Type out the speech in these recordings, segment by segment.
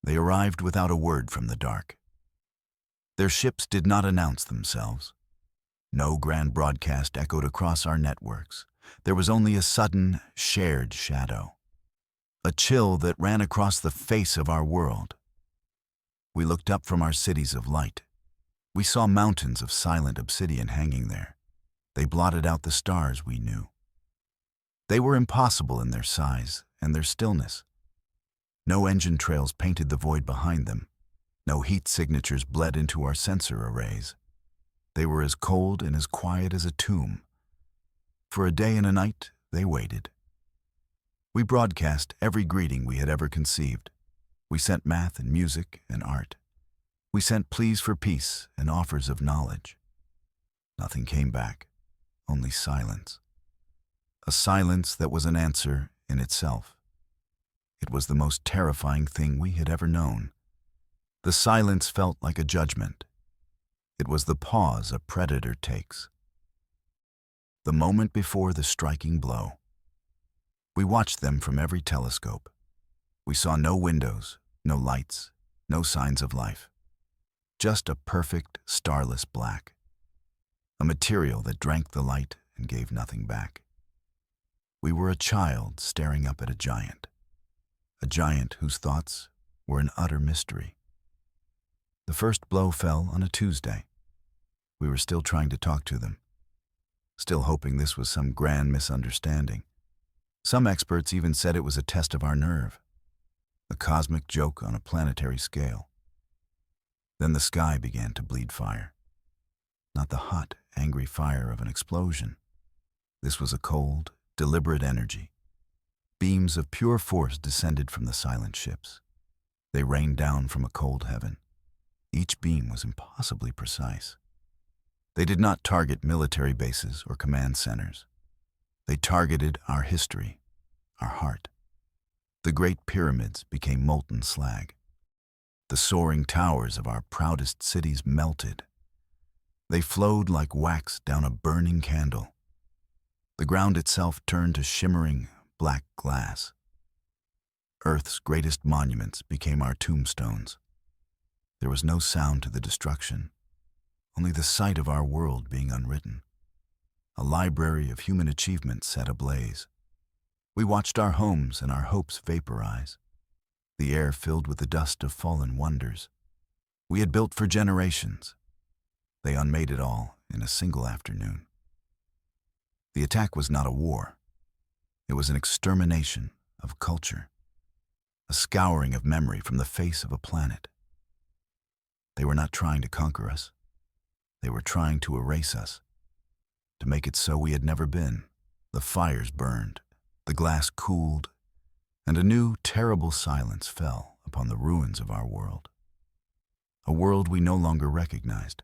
They arrived without a word from the dark. Their ships did not announce themselves. No grand broadcast echoed across our networks. There was only a sudden, shared shadow. A chill that ran across the face of our world. We looked up from our cities of light. We saw mountains of silent obsidian hanging there. They blotted out the stars we knew. They were impossible in their size and their stillness. No engine trails painted the void behind them. No heat signatures bled into our sensor arrays. They were as cold and as quiet as a tomb. For a day and a night, they waited. We broadcast every greeting we had ever conceived. We sent math and music and art. We sent pleas for peace and offers of knowledge. Nothing came back, only silence. A silence that was an answer in itself. It was the most terrifying thing we had ever known. The silence felt like a judgment. It was the pause a predator takes. The moment before the striking blow. We watched them from every telescope. We saw no windows, no lights, no signs of life. Just a perfect, starless black. A material that drank the light and gave nothing back. We were a child staring up at a giant whose thoughts were an utter mystery. The first blow fell on a Tuesday. We were still trying to talk to them, still hoping this was some grand misunderstanding. Some experts even said it was a test of our nerve, a cosmic joke on a planetary scale. Then the sky began to bleed fire. Not the hot, angry fire of an explosion. This was a cold, deliberate energy. Beams of pure force descended from the silent ships. They rained down from a cold heaven. Each beam was impossibly precise. They did not target military bases or command centers. They targeted our history, our heart. The great pyramids became molten slag. The soaring towers of our proudest cities melted. They flowed like wax down a burning candle. The ground itself turned to shimmering black glass. Earth's greatest monuments became our tombstones. There was no sound to the destruction, only the sight of our world being unwritten. A library of human achievements set ablaze. We watched our homes and our hopes vaporize. The air filled with the dust of fallen wonders. We had built for generations. They unmade it all in a single afternoon. The attack was not a war. It was an extermination of culture, a scouring of memory from the face of a planet. They were not trying to conquer us. They were trying to erase us, to make it so we had never been. The fires burned, the glass cooled, and a new, terrible silence fell upon the ruins of our world. A world we no longer recognized.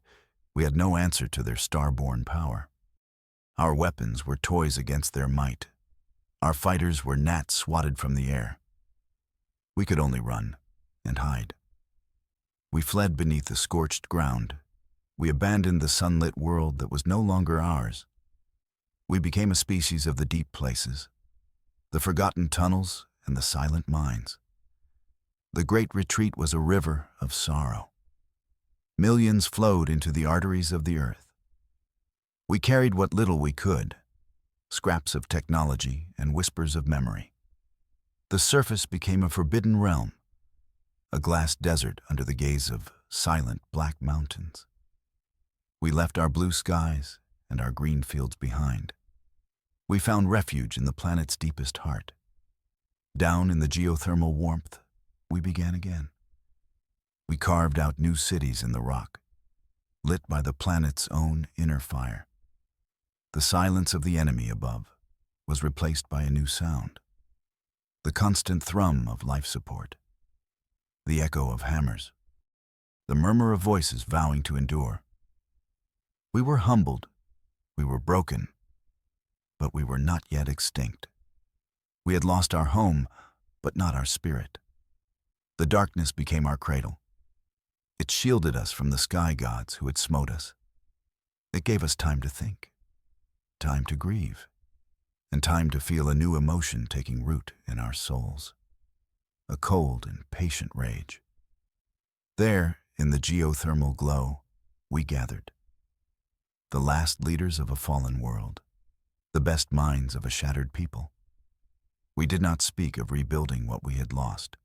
We had no answer to their star-born power. Our weapons were toys against their might. Our fighters were gnats swatted from the air. We could only run and hide. We fled beneath the scorched ground. We abandoned the sunlit world that was no longer ours. We became a species of the deep places, the forgotten tunnels and the silent mines. The great retreat was a river of sorrow. Millions flowed into the arteries of the earth. We carried what little we could, scraps of technology and whispers of memory. The surface became a forbidden realm, a glass desert under the gaze of silent black mountains. We left our blue skies and our green fields behind. We found refuge in the planet's deepest heart. Down in the geothermal warmth, we began again. We carved out new cities in the rock, lit by the planet's own inner fire. The silence of the enemy above was replaced by a new sound, the constant thrum of life support, the echo of hammers, the murmur of voices vowing to endure. We were humbled, we were broken, but we were not yet extinct. We had lost our home, but not our spirit. The darkness became our cradle. It shielded us from the sky gods who had smote us. It gave us time to think, time to grieve, and time to feel a new emotion taking root in our souls. A cold and patient rage, There, in the geothermal glow, we gathered. The last leaders of a fallen world, the best minds of a shattered people. We did not speak of rebuilding what we had lost.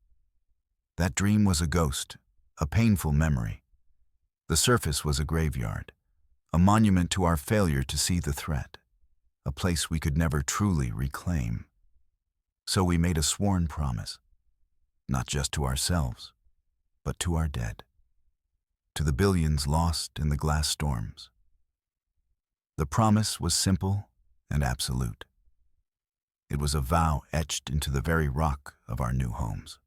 That dream was a ghost, a painful memory. The surface was a graveyard, a monument to our failure to see the threat, a place we could never truly reclaim. So we made a sworn promise, not just to ourselves, but to our dead, to the billions lost in the glass storms. The promise was simple and absolute. It was a vow etched into the very rock of our new homes.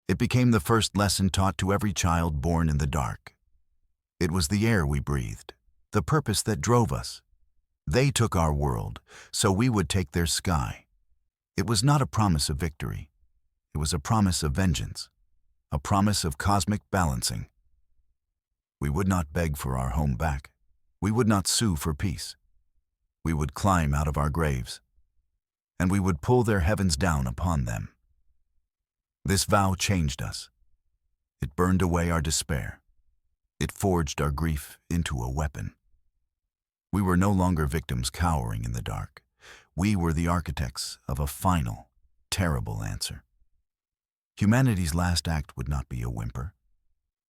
It became the first lesson taught to every child born in the dark. It was the air we breathed, the purpose that drove us. They took our world, so we would take their sky. It was not a promise of victory. It was a promise of vengeance, a promise of cosmic balancing. We would not beg for our home back. We would not sue for peace. We would climb out of our graves, and we would pull their heavens down upon them. This vow changed us. It burned away our despair. It forged our grief into a weapon. We were no longer victims cowering in the dark. We were the architects of a final, terrible answer. Humanity's last act would not be a whimper.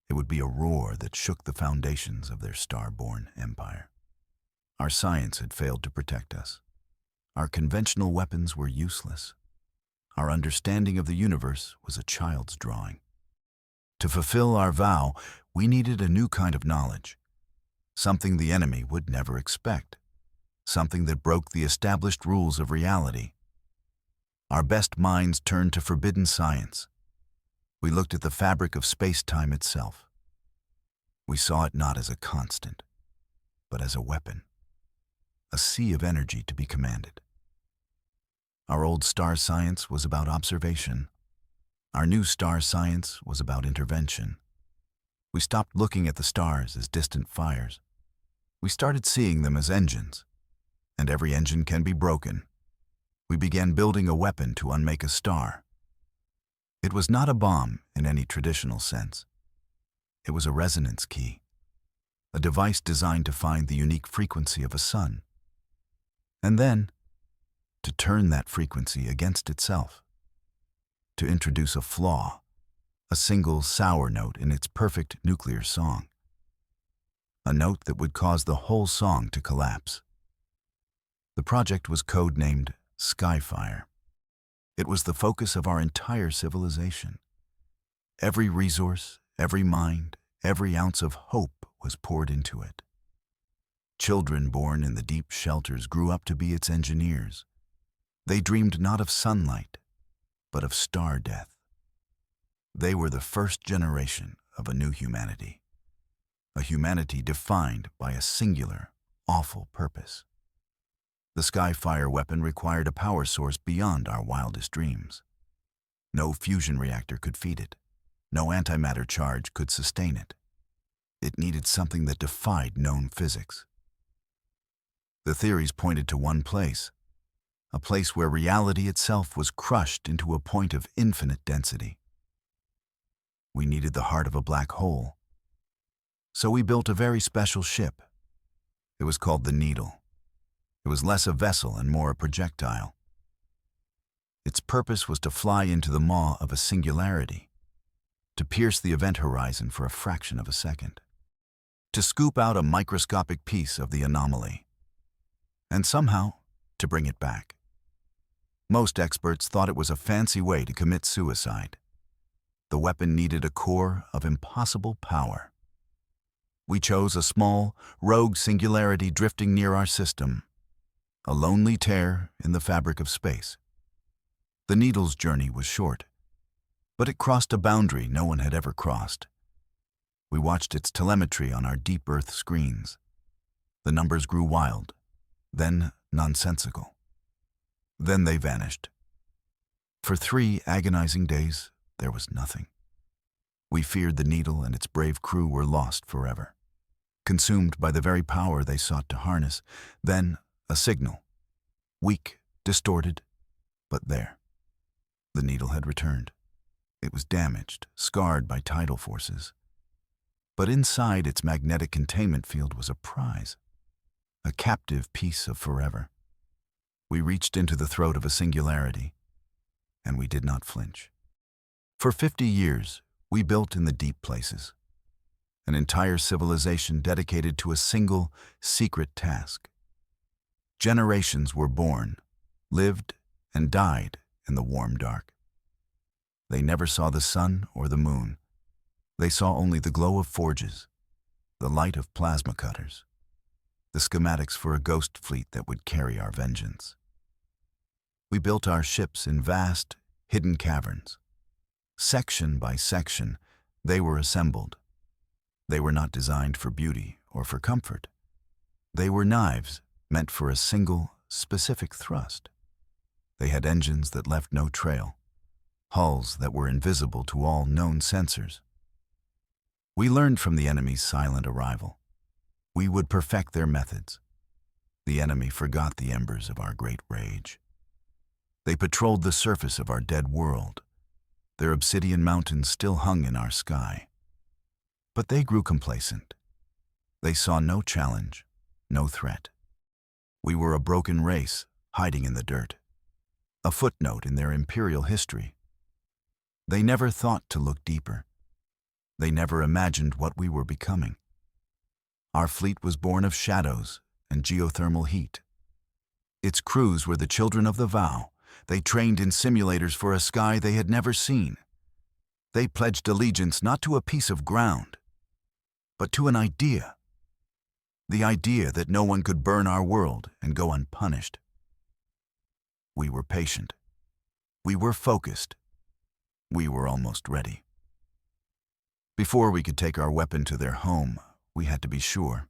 It would be a roar that shook the foundations of their star-born empire. Our science had failed to protect us. Our conventional weapons were useless. Our understanding of the universe was a child's drawing. To fulfill our vow, we needed a new kind of knowledge, something the enemy would never expect, something that broke the established rules of reality. Our best minds turned to forbidden science. We looked at the fabric of space-time itself. We saw it not as a constant, but as a weapon, a sea of energy to be commanded. Our old star science was about observation. Our new star science was about intervention. We stopped looking at the stars as distant fires. We started seeing them as engines, and every engine can be broken. We began building a weapon to unmake a star. It was not a bomb in any traditional sense. It was a resonance key, a device designed to find the unique frequency of a sun, and then to turn that frequency against itself, to introduce a flaw, a single sour note in its perfect nuclear song, a note that would cause the whole song to collapse. The project was codenamed Sci-Fi. It was the focus of our entire civilization. Every resource, every mind, every ounce of hope was poured into it. Children born in the deep shelters grew up to be its engineers. They dreamed not of sunlight, but of star death. They were the first generation of a new humanity, a humanity defined by a singular, awful purpose. The Sci-Fi weapon required a power source beyond our wildest dreams. No fusion reactor could feed it. No antimatter charge could sustain it. It needed something that defied known physics. The theories pointed to one place, a place where reality itself was crushed into a point of infinite density. We needed the heart of a black hole. So we built a very special ship. It was called the Needle. It was less a vessel and more a projectile. Its purpose was to fly into the maw of a singularity, to pierce the event horizon for a fraction of a second, to scoop out a microscopic piece of the anomaly, and somehow to bring it back. Most experts thought it was a fancy way to commit suicide. The weapon needed a core of impossible power. We chose a small, rogue singularity drifting near our system, a lonely tear in the fabric of space. The Needle's journey was short, but it crossed a boundary no one had ever crossed. We watched its telemetry on our deep Earth screens. The numbers grew wild, then nonsensical. Then they vanished. For 3 agonizing days, there was nothing. We feared the Needle and its brave crew were lost forever, consumed by the very power they sought to harness. Then a signal, weak, distorted, but there. The Needle had returned. It was damaged, scarred by tidal forces. But inside its magnetic containment field was a prize, a captive piece of forever. We reached into the throat of a singularity, and we did not flinch. For 50 years, we built in the deep places, an entire civilization dedicated to a single, secret task. Generations were born, lived, and died in the warm dark. They never saw the sun or the moon. They saw only the glow of forges, the light of plasma cutters, the schematics for a ghost fleet that would carry our vengeance. We built our ships in vast, hidden caverns. Section by section, they were assembled. They were not designed for beauty or for comfort. They were knives meant for a single, specific thrust. They had engines that left no trail, hulls that were invisible to all known sensors. We learned from the enemy's silent arrival. We would perfect their methods. The enemy forgot the embers of our great rage. They patrolled the surface of our dead world. Their obsidian mountains still hung in our sky. But they grew complacent. They saw no challenge, no threat. We were a broken race, hiding in the dirt, a footnote in their imperial history. They never thought to look deeper. They never imagined what we were becoming. Our fleet was born of shadows and geothermal heat. Its crews were the children of the vow. They trained in simulators for a sky they had never seen. They pledged allegiance not to a piece of ground, but to an idea. The idea that no one could burn our world and go unpunished. We were patient. We were focused. We were almost ready. Before we could take our weapon to their home, we had to be sure.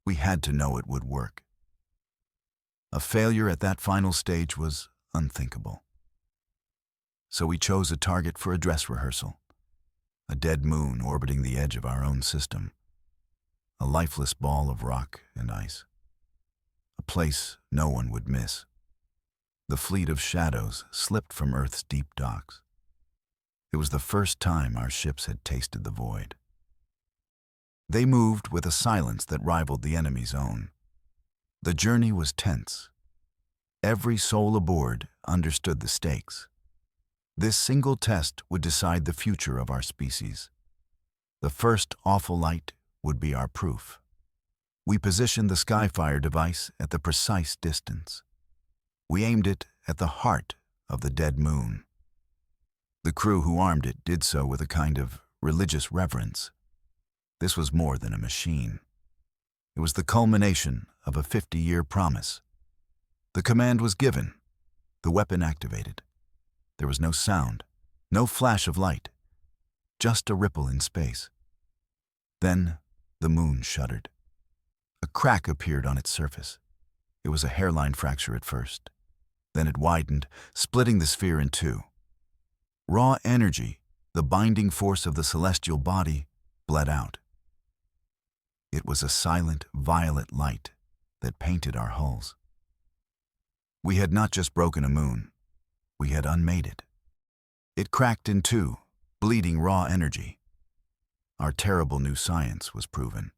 We had to know it would work. A failure at that final stage was unthinkable. So we chose a target for a dress rehearsal, a dead moon orbiting the edge of our own system, a lifeless ball of rock and ice, a place no one would miss. The fleet of shadows slipped from Earth's deep docks. It was the first time our ships had tasted the void. They moved with a silence that rivaled the enemy's own. The journey was tense. Every soul aboard understood the stakes. This single test would decide the future of our species. The first awful light would be our proof. We positioned the Sci-Fi device at the precise distance. We aimed it at the heart of the dead moon. The crew who armed it did so with a kind of religious reverence. This was more than a machine. It was the culmination of a 50-year promise. The command was given, the weapon activated. There was no sound, no flash of light, just a ripple in space. Then the moon shuddered. A crack appeared on its surface. It was a hairline fracture at first. Then it widened, splitting the sphere in two. Raw energy, the binding force of the celestial body, bled out. It was a silent, violet light that painted our hulls. We had not just broken a moon, we had unmade it. It cracked in two, bleeding raw energy. Our terrible new science was proven.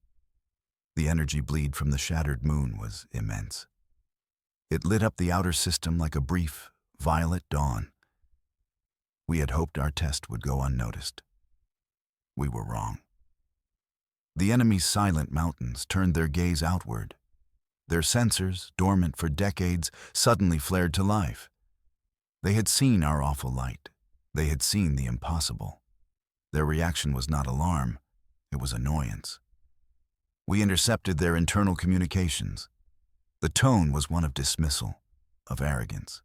The energy bleed from the shattered moon was immense. It lit up the outer system like a brief, violet dawn. We had hoped our test would go unnoticed. We were wrong. The enemy's silent mountains turned their gaze outward. Their sensors, dormant for decades, suddenly flared to life. They had seen our awful light. They had seen the impossible. Their reaction was not alarm, it was annoyance. We intercepted their internal communications. The tone was one of dismissal, of arrogance.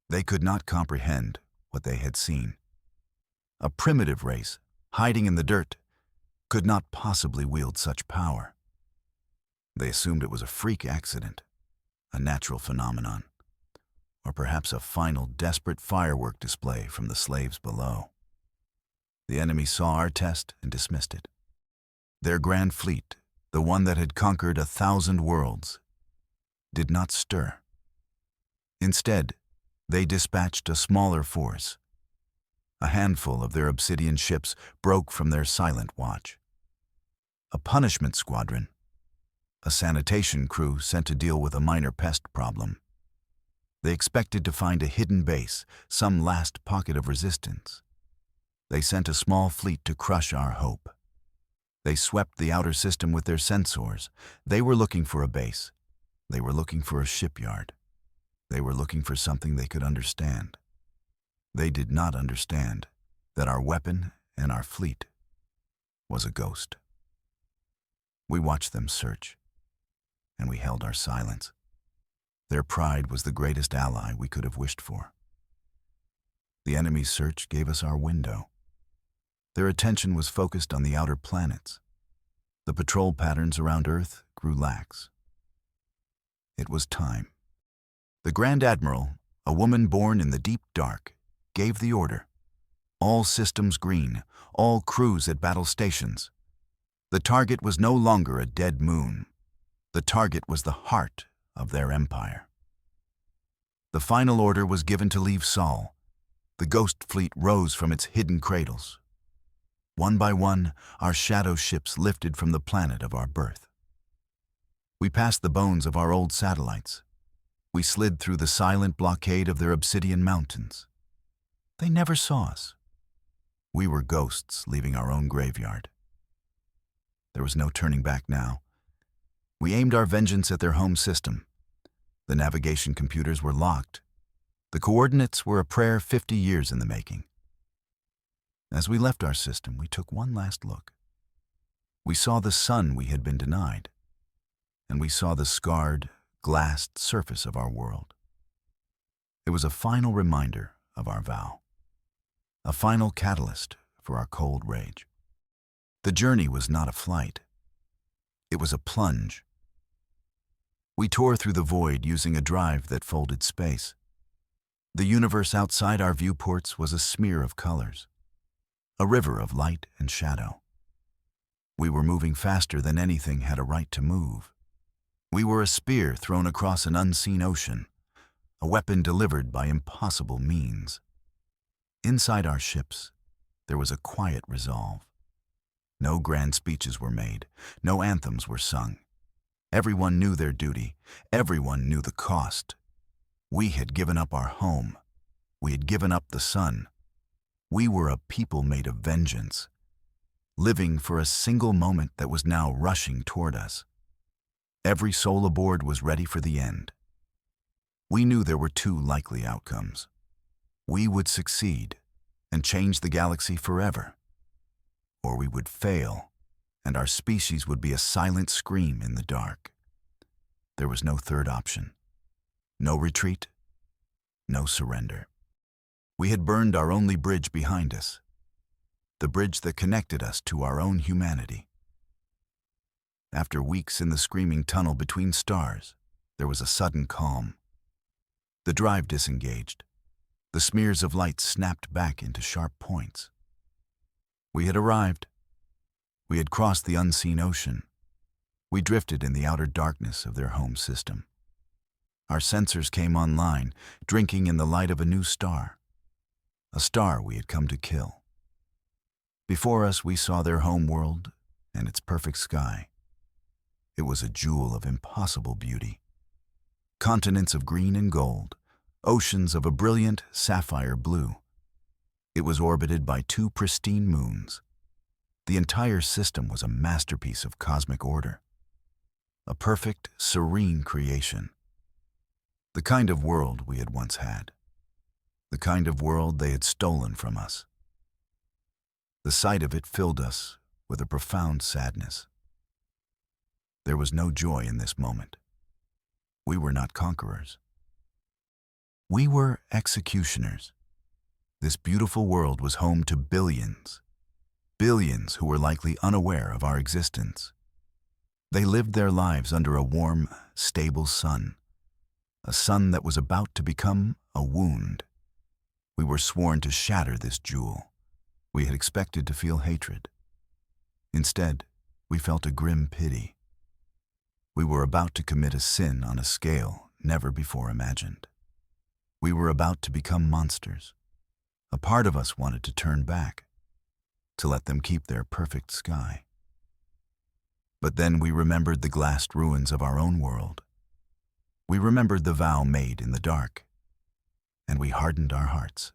They could not comprehend what they had seen. A primitive race, hiding in the dirt, could not possibly wield such power. They assumed it was a freak accident, a natural phenomenon, or perhaps a final desperate firework display from the slaves below. The enemy saw our test and dismissed it. Their grand fleet, the one that had conquered 1,000 worlds, did not stir. Instead, they dispatched a smaller force. A handful of their obsidian ships broke from their silent watch. a punishment squadron, a sanitation crew sent to deal with a minor pest problem. They expected to find a hidden base, some last pocket of resistance. They sent a small fleet to crush our hope. They swept the outer system with their sensors. They were looking for a base. They were looking for a shipyard. They were looking for something they could understand. They did not understand that our weapon and our fleet was a ghost. We watched them search, and we held our silence. Their pride was the greatest ally we could have wished for. The enemy's search gave us our window. Their attention was focused on the outer planets. The patrol patterns around Earth grew lax. It was time. The Grand Admiral, a woman born in the deep dark, gave the order. All systems green, all crews at battle stations. The target was no longer a dead moon. The target was the heart of their empire. The final order was given to leave Sol. The ghost fleet rose from its hidden cradles. One by one, our shadow ships lifted from the planet of our birth. We passed the bones of our old satellites. We slid through the silent blockade of their obsidian mountains. They never saw us. We were ghosts leaving our own graveyard. There was no turning back now. We aimed our vengeance at their home system. The navigation computers were locked. The coordinates were a prayer 50 years in the making. As we left our system, we took one last look. We saw the sun we had been denied, and we saw the scarred, glassed surface of our world. It was a final reminder of our vow, a final catalyst for our cold rage. The journey was not a flight. It was a plunge. We tore through the void using a drive that folded space. The universe outside our viewports was a smear of colors, a river of light and shadow. We were moving faster than anything had a right to move. We were a spear thrown across an unseen ocean, a weapon delivered by impossible means. Inside our ships, there was a quiet resolve. No grand speeches were made, no anthems were sung. Everyone knew their duty, everyone knew the cost. We had given up our home. We had given up the sun. We were a people made of vengeance, living for a single moment that was now rushing toward us. Every soul aboard was ready for the end. We knew there were two likely outcomes. We would succeed and change the galaxy forever, or we would fail, and our species would be a silent scream in the dark. There was no third option. No retreat, no surrender. We had burned our only bridge behind us, the bridge that connected us to our own humanity. After weeks in the screaming tunnel between stars, there was a sudden calm. The drive disengaged. The smears of light snapped back into sharp points. We had arrived. We had crossed the unseen ocean. We drifted in the outer darkness of their home system. Our sensors came online, drinking in the light of a new star, a star we had come to kill. Before us, we saw their home world and its perfect sky. It was a jewel of impossible beauty. Continents of green and gold, oceans of a brilliant sapphire blue. It was orbited by two pristine moons. The entire system was a masterpiece of cosmic order, a perfect, serene creation. The kind of world we had once had, the kind of world they had stolen from us. The sight of it filled us with a profound sadness. There was no joy in this moment. We were not conquerors. We were executioners. This beautiful world was home to billions, billions who were likely unaware of our existence. They lived their lives under a warm, stable sun, a sun that was about to become a wound. We were sworn to shatter this jewel. We had expected to feel hatred. Instead, we felt a grim pity. We were about to commit a sin on a scale never before imagined. We were about to become monsters. A part of us wanted to turn back, to let them keep their perfect sky. But then we remembered the glassed ruins of our own world. We remembered the vow made in the dark, and we hardened our hearts.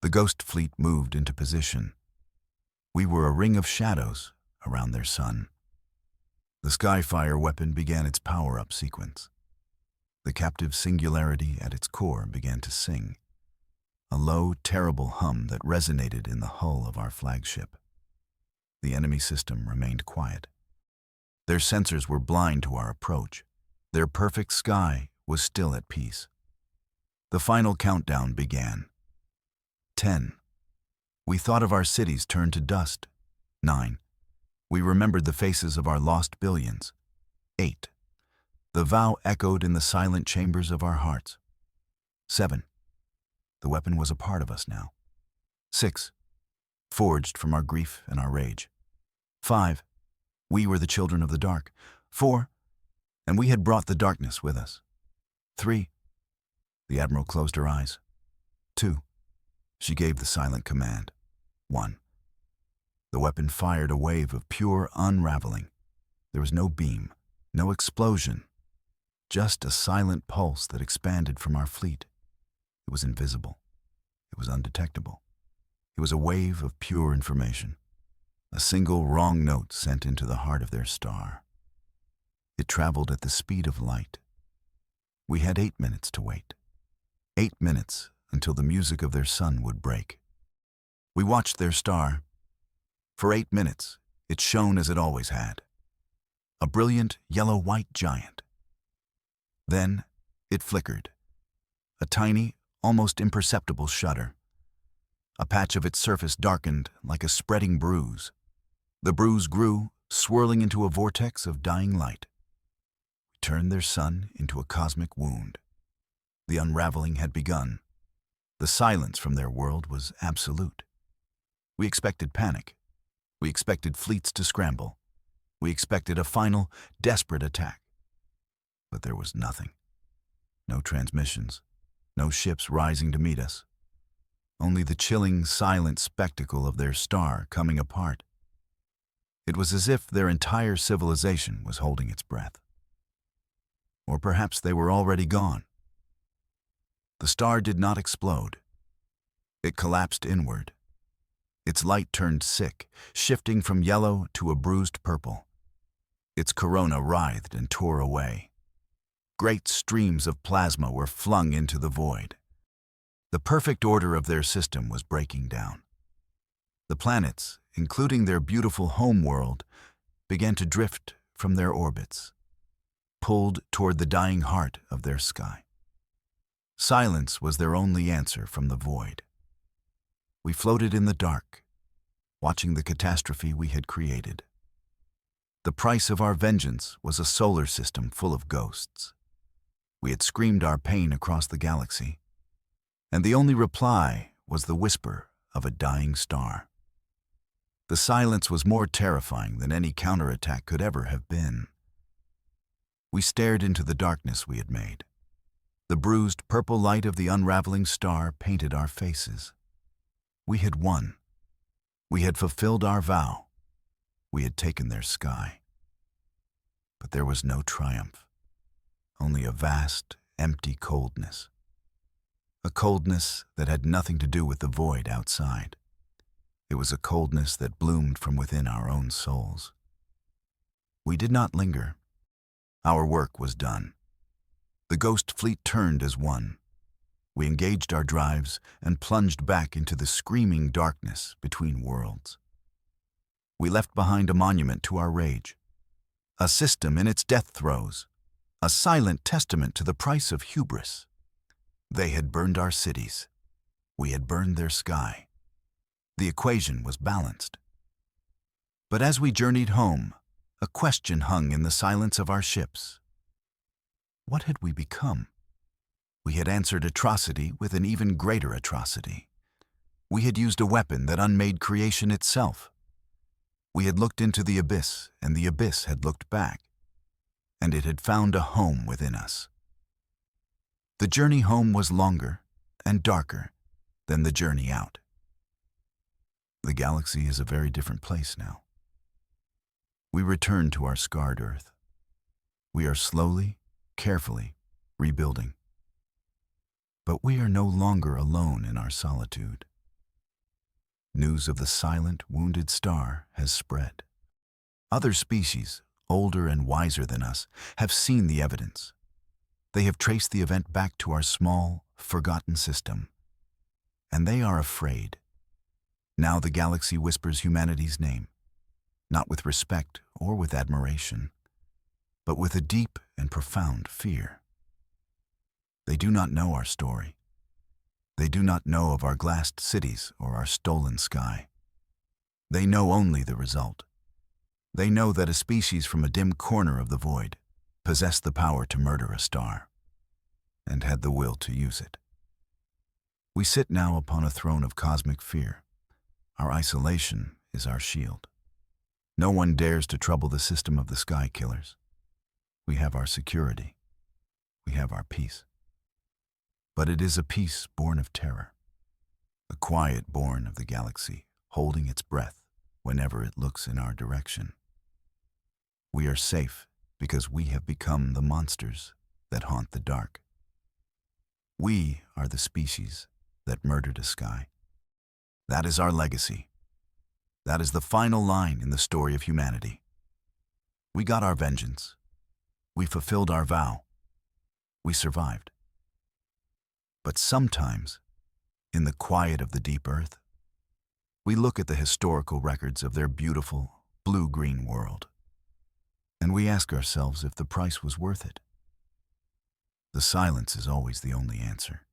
The ghost fleet moved into position. We were a ring of shadows around their sun. The Sci-Fi weapon began its power-up sequence. The captive singularity at its core began to sing, a low, terrible hum that resonated in the hull of our flagship. The enemy system remained quiet. Their sensors were blind to our approach. Their perfect sky was still at peace. The final countdown began. 10. We thought of our cities turned to dust. 9. We remembered the faces of our lost billions. 8. The vow echoed in the silent chambers of our hearts. 7. The weapon was a part of us now. 6. Forged from our grief and our rage. 5. We were the children of the dark. 4. And we had brought the darkness with us. 3. The Admiral closed her eyes. 2. She gave the silent command. 1. The weapon fired a wave of pure unraveling. There was no beam, no explosion, just a silent pulse that expanded from our fleet. It was invisible. It was undetectable. It was a wave of pure information, a single wrong note sent into the heart of their star. It traveled at the speed of light. We had 8 minutes to wait. 8 minutes until the music of their sun would break. We watched their star. For 8 minutes, it shone as it always had, a brilliant yellow-white giant. Then it flickered, a tiny, almost imperceptible shudder. A patch of its surface darkened like a spreading bruise. The bruise grew, swirling into a vortex of dying light. We turned their sun into a cosmic wound. The unraveling had begun. The silence from their world was absolute. We expected panic. We expected fleets to scramble. We expected a final, desperate attack. But there was nothing. No transmissions. No ships rising to meet us. Only the chilling, silent spectacle of their star coming apart. It was as if their entire civilization was holding its breath. Or perhaps they were already gone. The star did not explode. It collapsed inward. Its light turned sick, shifting from yellow to a bruised purple. Its corona writhed and tore away. Great streams of plasma were flung into the void. The perfect order of their system was breaking down. The planets, including their beautiful home world, began to drift from their orbits, pulled toward the dying heart of their sky. Silence was their only answer from the void. We floated in the dark, watching the catastrophe we had created. The price of our vengeance was a solar system full of ghosts. We had screamed our pain across the galaxy, and the only reply was the whisper of a dying star. The silence was more terrifying than any counterattack could ever have been. We stared into the darkness we had made. The bruised purple light of the unraveling star painted our faces. We had won. We had fulfilled our vow. We had taken their sky. But there was no triumph, only a vast, empty coldness. A coldness that had nothing to do with the void outside. It was a coldness that bloomed from within our own souls. We did not linger. Our work was done. The ghost fleet turned as one. We engaged our drives and plunged back into the screaming darkness between worlds. We left behind a monument to our rage, a system in its death throes, a silent testament to the price of hubris. They had burned our cities. We had burned their sky. The equation was balanced. But as we journeyed home, a question hung in the silence of our ships. What had we become? We had answered atrocity with an even greater atrocity. We had used a weapon that unmade creation itself. We had looked into the abyss, and the abyss had looked back, and it had found a home within us. The journey home was longer and darker than the journey out. The galaxy is a very different place now. We return to our scarred Earth. We are slowly, carefully rebuilding. But we are no longer alone in our solitude. News of the silent, wounded star has spread. Other species, older and wiser than us, have seen the evidence. They have traced the event back to our small, forgotten system. And they are afraid. Now the galaxy whispers humanity's name, not with respect or with admiration, but with a deep and profound fear. They do not know our story. They do not know of our glassed cities or our stolen sky. They know only the result. They know that a species from a dim corner of the void possessed the power to murder a star, and had the will to use it. We sit now upon a throne of cosmic fear. Our isolation is our shield. No one dares to trouble the system of the sky killers. We have our security. We have our peace. But it is a peace born of terror, a quiet born of the galaxy, holding its breath whenever it looks in our direction. We are safe because we have become the monsters that haunt the dark. We are the species that murdered a sky. That is our legacy. That is the final line in the story of humanity. We got our vengeance. We fulfilled our vow. We survived. But sometimes, in the quiet of the deep earth, we look at the historical records of their beautiful, blue-green world, and we ask ourselves if the price was worth it. The silence is always the only answer.